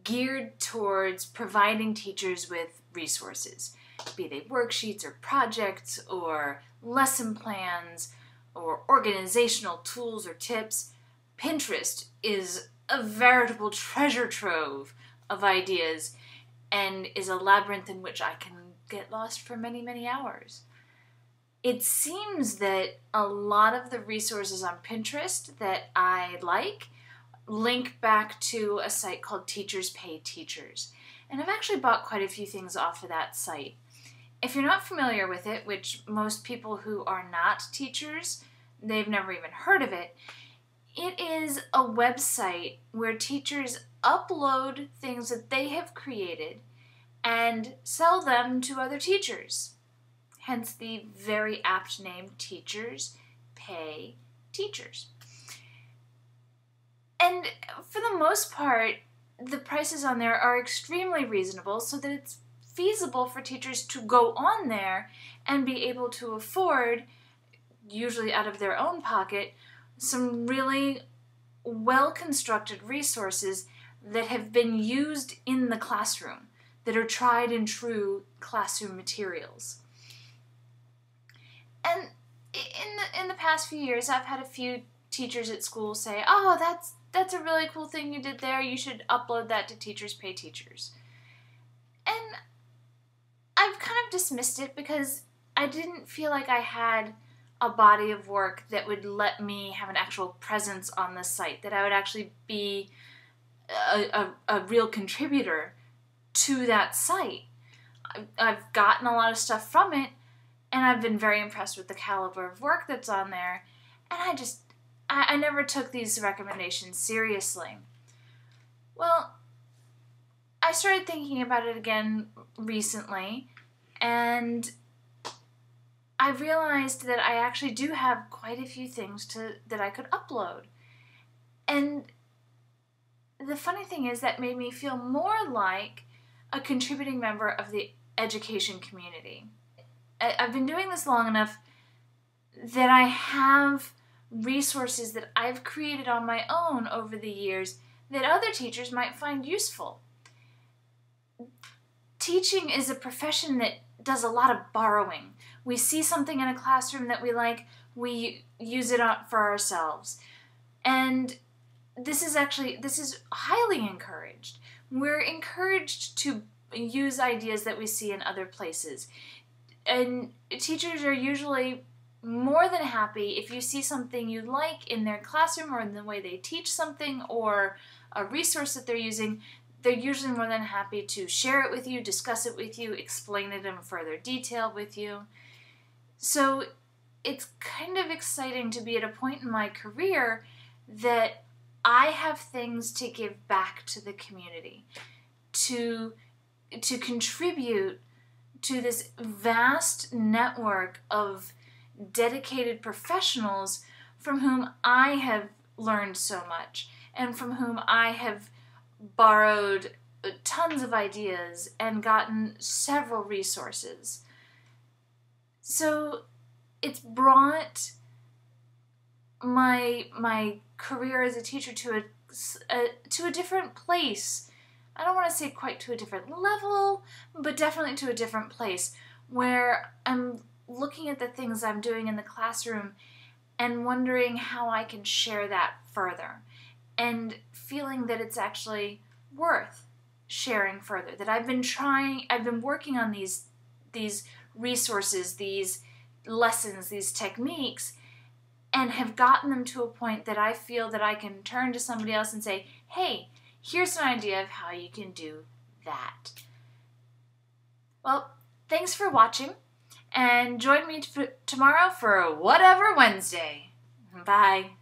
geared towards providing teachers with resources, be they worksheets or projects or lesson plans or organizational tools or tips. Pinterest is a veritable treasure trove of ideas and is a labyrinth in which I can get lost for many, many hours. It seems that a lot of the resources on Pinterest that I like link back to a site called Teachers Pay Teachers. And I've actually bought quite a few things off of that site. If you're not familiar with it, which most people who are not teachers, they've never even heard of it, it is a website where teachers upload things that they have created and sell them to other teachers. Hence the very apt name, Teachers Pay Teachers. And for the most part, the prices on there are extremely reasonable so that it's feasible for teachers to go on there and be able to afford, usually out of their own pocket, some really well-constructed resources that have been used in the classroom, that are tried and true classroom materials. And in the past few years, I've had a few teachers at school say, "Oh, that's a really cool thing you did there. You should upload that to Teachers Pay Teachers." And I've kind of dismissed it because I didn't feel like I had a body of work that would let me have an actual presence on the site, that I would actually be a real contributor to that site. I've gotten a lot of stuff from it, and I've been very impressed with the caliber of work that's on there, and I never took these recommendations seriously. Well, I started thinking about it again recently, and I realized that I actually do have quite a few things that I could upload. And the funny thing is that made me feel more like a contributing member of the education community. I've been doing this long enough that I have resources that I've created on my own over the years that other teachers might find useful. Teaching is a profession that does a lot of borrowing. We see something in a classroom that we like, we use it for ourselves. And this is highly encouraged. We're encouraged to use ideas that we see in other places. And teachers are usually more than happy if you see something you like in their classroom or in the way they teach something or a resource that they're using. They're usually more than happy to share it with you, discuss it with you, explain it in further detail with you. So it's kind of exciting to be at a point in my career that I have things to give back to the community, to contribute to this vast network of dedicated professionals from whom I have learned so much and from whom I have borrowed tons of ideas and gotten several resources. So it's brought my career as a teacher to a different place. I don't want to say quite to a different level, but definitely to a different place where I'm looking at the things I'm doing in the classroom and wondering how I can share that further, and feeling that it's actually worth sharing further, that I've been working on these resources, these lessons, these techniques, and have gotten them to a point that I feel that I can turn to somebody else and say, "Hey, here's an idea of how you can do that." Well, thanks for watching, and join me tomorrow for Whatever Wednesday. Bye.